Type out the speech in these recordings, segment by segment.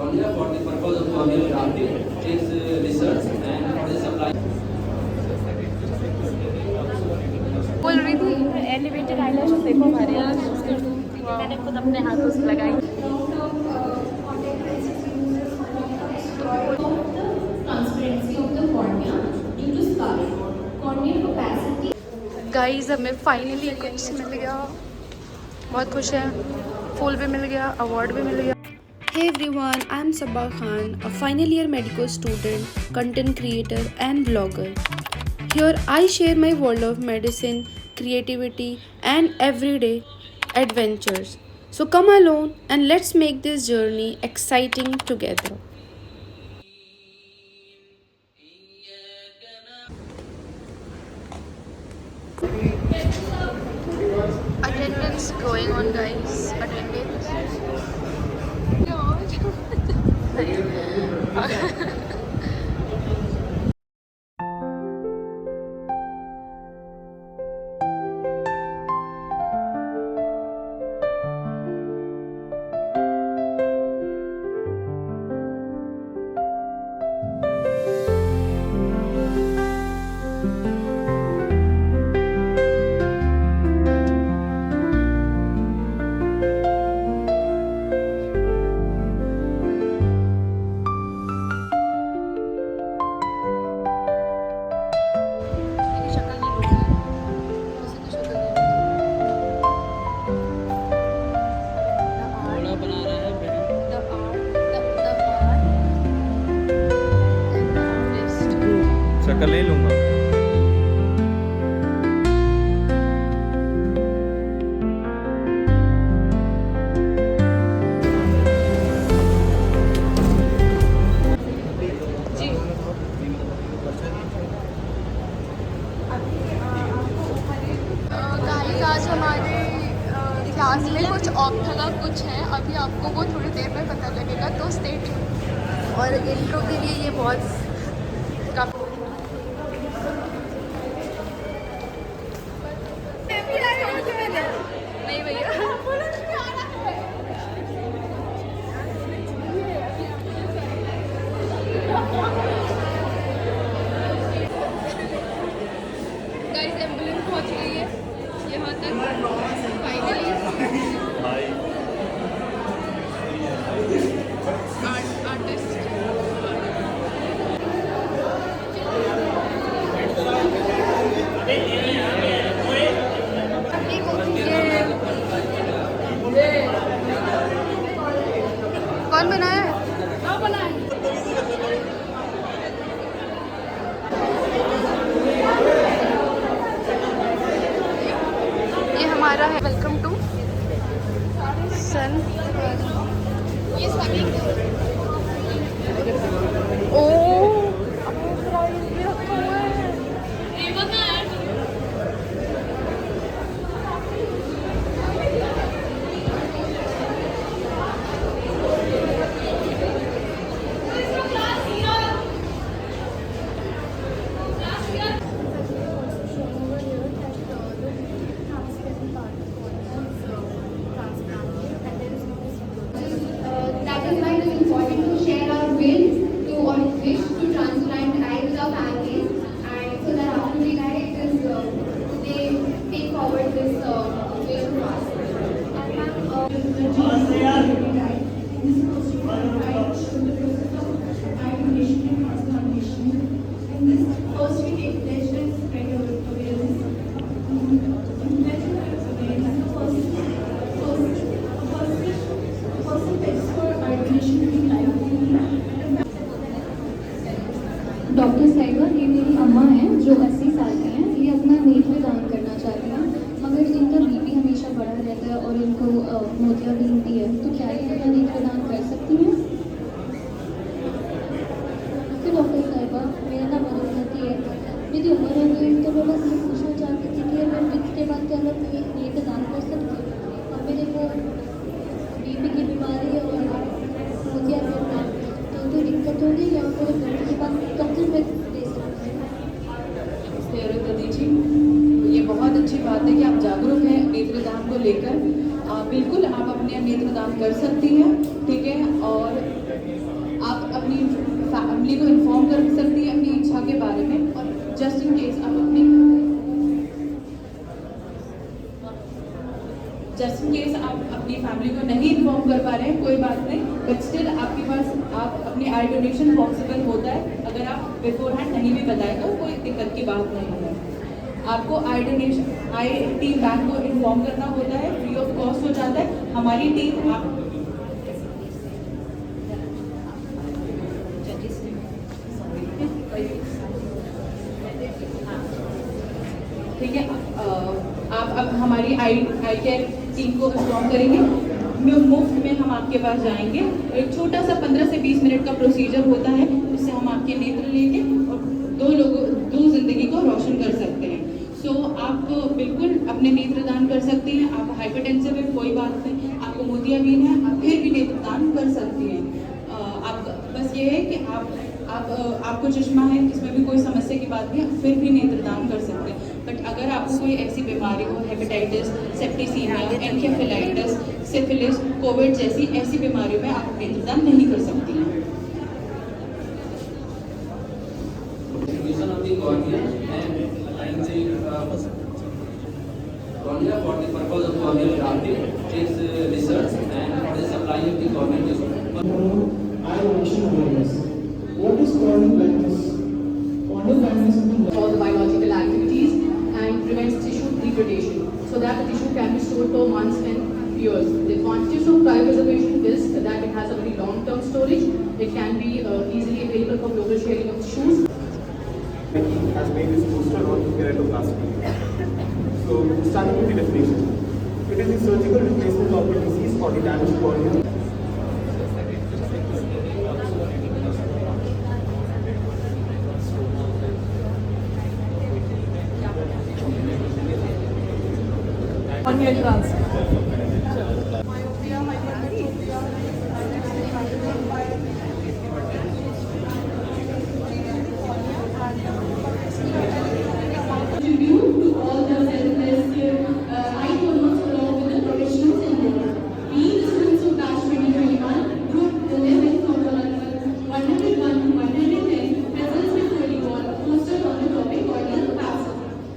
cornea for the purpose of corneal grafting is research and for the supply. बोल रही थी elevated eyelashes देखो हमारे यहाँ मैंने खुद अपने हाथों से लगाई। गाइस हमें फाइनली कुछ मिल गया, बहुत खुश है। फूल भी मिल गया, अवार्ड भी मिल गया। Hey everyone, I am Sabba Khan, a final year medical student, content creator and blogger. Here I share my world of medicine, creativity and everyday adventures. So come along and let's make this journey exciting together. Attendance going on guys, attendance. शक्ल ले लूँगा। आज हमारे class में कुछ ophtha का कुछ है, अभी आपको वो थोड़ी देर में पता लगेगा, तो स्टे ट्यून्ड। और इंट्रो के लिए ये बहुत नहीं भैया गाइस एम्बुलेंस पहुंच गई है यहाँ तक फाइनली। आर्टिस्ट कौन बनाया है? ये हमारा है वेलकम टू सन। ये सभी ओ डॉक्टर साहिबा, ये मेरी अम्मा हैं जो 80 साल की हैं। ये अपना नेत्र दान करना चाहती हैं, मगर इनका बीपी हमेशा बढ़ा रहता है और इनको मोतियाबिंद भी है, तो क्या ये अपना नेत्र दान कर सकती हैं? तो डॉक्टर साहिबा, मेरा नाम मधुमती है, मेरी उम्र हो गई, तो मैं बस ये पूछना चाहती थी कि मैं इसके बाद क्या मैं नेत्र दान कर सकती हूँ? और मेरे को बीपी की बीमारी है और मोतियाबिंद है, तो दिक्कत होगी या फिर के बाद कब तक मैं दे सकती हूँ? ये बहुत अच्छी बात है कि आप जागरूक हैं नेत्रदान को लेकर। बिल्कुल आप अपने नेत्रदान कर सकती हैं, ठीक है। और जस्ट इन केस आप अपनी फैमिली को नहीं इन्फॉर्म कर पा रहे हैं, कोई बात नहीं, बट स्टिल आपके पास आप अपनी आई डोनेशन पॉसिबल होता है। अगर आप बिफोर हैंड नहीं भी बताए तो कोई दिक्कत की बात नहीं है। आपको आई टीम बैंक को इन्फॉर्म करना होता है, फ्री ऑफ कॉस्ट हो जाता है। हमारी टीम आप ठीक है, आप अब हमारी आई केयर टीम को इन्फॉर्म करेंगे। मुफ्त में हम आपके पास जाएंगे। एक छोटा सा 15 से 20 मिनट का प्रोसीजर होता है, जिससे हम आपके नेत्र लेंगे और दो जिंदगी को रोशन कर सकते हैं। सो आप बिल्कुल अपने नेत्रदान कर सकते हैं। आप हाइपरटेंसिव है, कोई बात नहीं, आपको मोतियाबिंद है, आप फिर भी नेत्रदान कर सकती हैं। आप बस ये है कि आपको चश्मा है, इसमें भी कोई समस्या की बात नहीं, आप फिर भी नेत्रदान कर सकते हैं। बट अगर आपको कोई ऐसी बीमारी हो, हेपेटाइटिस, सेप्टिसीमिया, एन्केफेलाइटिस, सिफिलिस, कोविड जैसी ऐसी बीमारियों में आप नेत्रदान नहीं कर सकती हैं। Distribution of the cornea and applying the cornea for the purpose of corneal grafting is research and for the supply of the corneal tissue. Eye donation awareness. What is corneal blindness? Corneal blindness is All the biological activities and prevents tissue degradation so that the tissue can be stored for months and years. The advantages of cryopreservation is that it has a very long-term storage. It can be easily available for global sharing of tissues. has made this poster on keratoplasty. So, starting with the definition. It is the surgical replacement of the disease or the damaged cornea. Corneal transplant.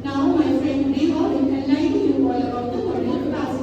Now, my friend Deva will enlighten you all about the corneal capacity.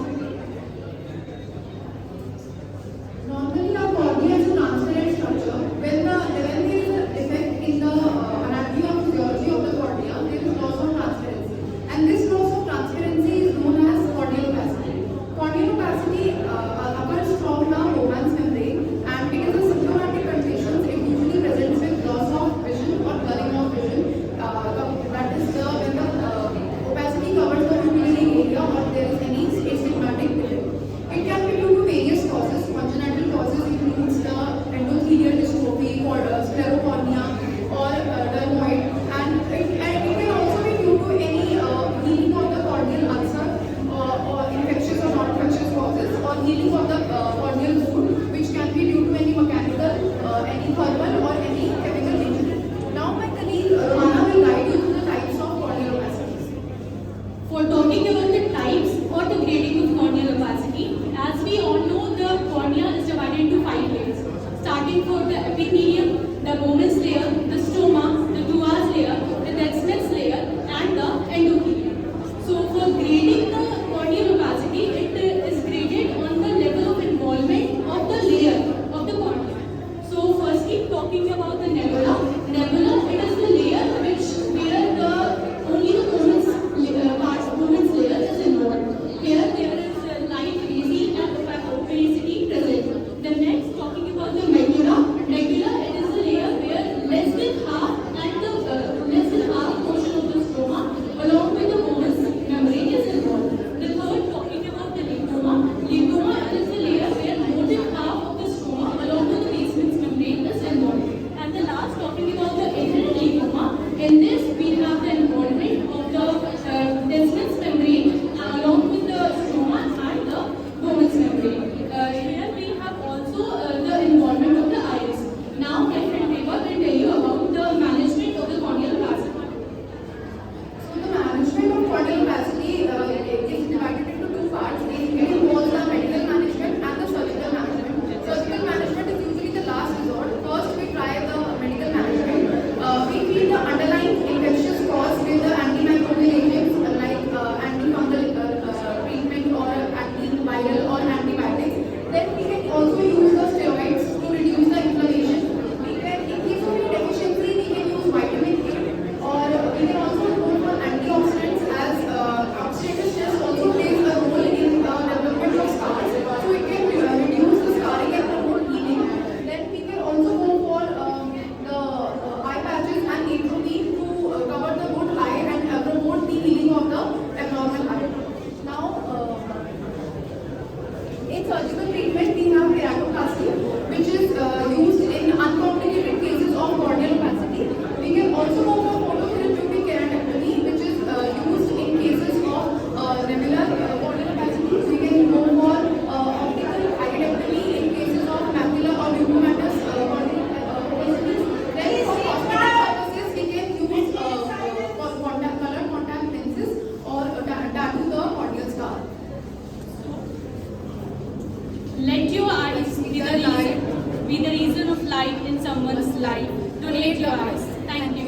light in someone's life. Donate your eyes. Thank you.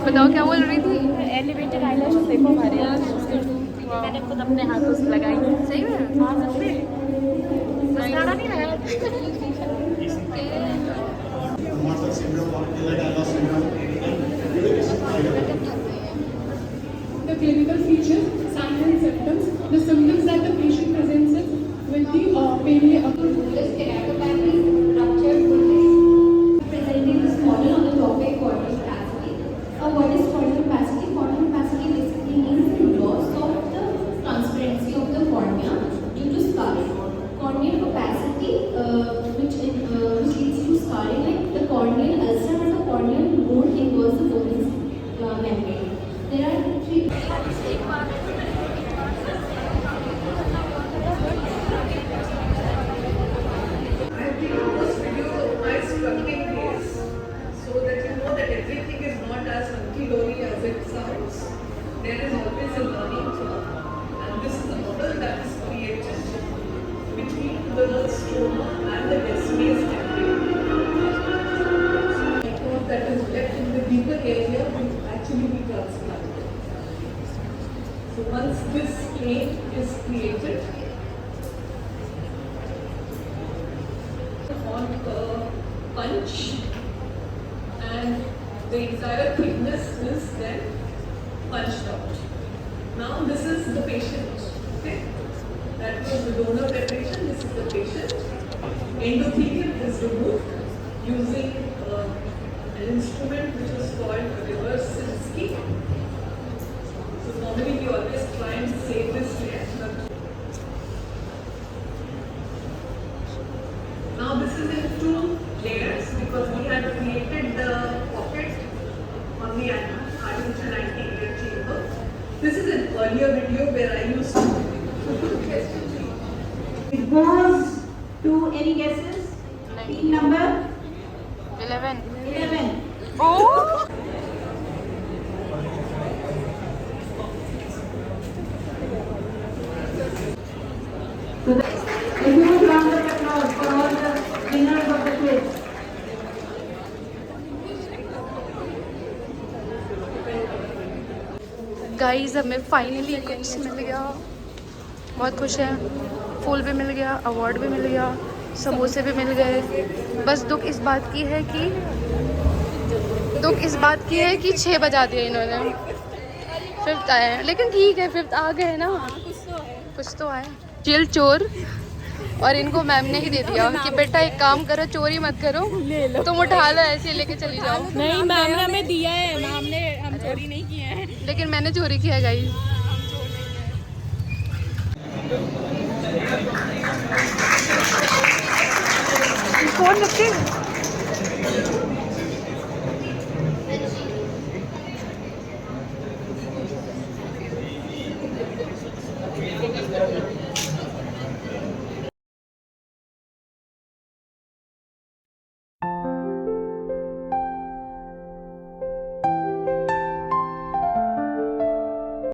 बताओ क्या बोल रही थी? Elevated eyelashes देखो हमारे यहाँ मैंने खुद अपने हाथों से लगाई। सही में? हाँ सच में मसाला नहीं लगाया। Marfan syndrome or Ehlers-Danlos syndrome. The clinical features, signs and symptoms. The symptoms that the patient presents with the pain keratopathy, ruptured bullets. Presenting this model on the topic corneal opacity. What is corneal opacity? Corneal opacity basically means the loss of the transparency of the cornea due to scarring. Corneal opacity, which leads to scarring, like the corneal ulcer or the corneal wound involves the bone membrane. There are three. I think this video nice working ways so that you know that everything is not as hunky-dory as it sounds. There is always a learning curve, and this is a model that is created between the stoma and the Descemet's membrane. Network that is left in the deeper area will actually be transplanted. So once this plane is created, on a punch, and the entire thickness is then punched out. Now this is the patient. Okay, that was the donor preparation. This is the patient. Endothelium is removed using an instrument which is called Reversinsky. So normally we always try and save this layer. Now this is in 2 layers because we had created the pocket on the artificial anterior chamber. This is an earlier video where I used to It goes to any guesses? Team number 11. 11. Oh! So a huge round of applause for all the winners of the quiz. Guys हमें finally कुछ मिल गया, बहुत खुश हैं। फूल भी मिल गया, award भी मिल गया, समोसे भी मिल गए। बस दुख इस बात की है कि 6 बजा दिया इन्होंने। 5th आए हैं, लेकिन ठीक है 5th आ गए ना, कुछ तो आया। जेल चोर, और इनको मैम ने ही दे दिया कि बेटा एक काम करो, चोरी मत करो, तुम उठा लो ऐसे लेके चली जाओ। नहीं मैम ने हमें दिया है, मैम ने हम चोरी नहीं किए हैं। लेकिन मैंने चोरी किया गाइस। फोन रखे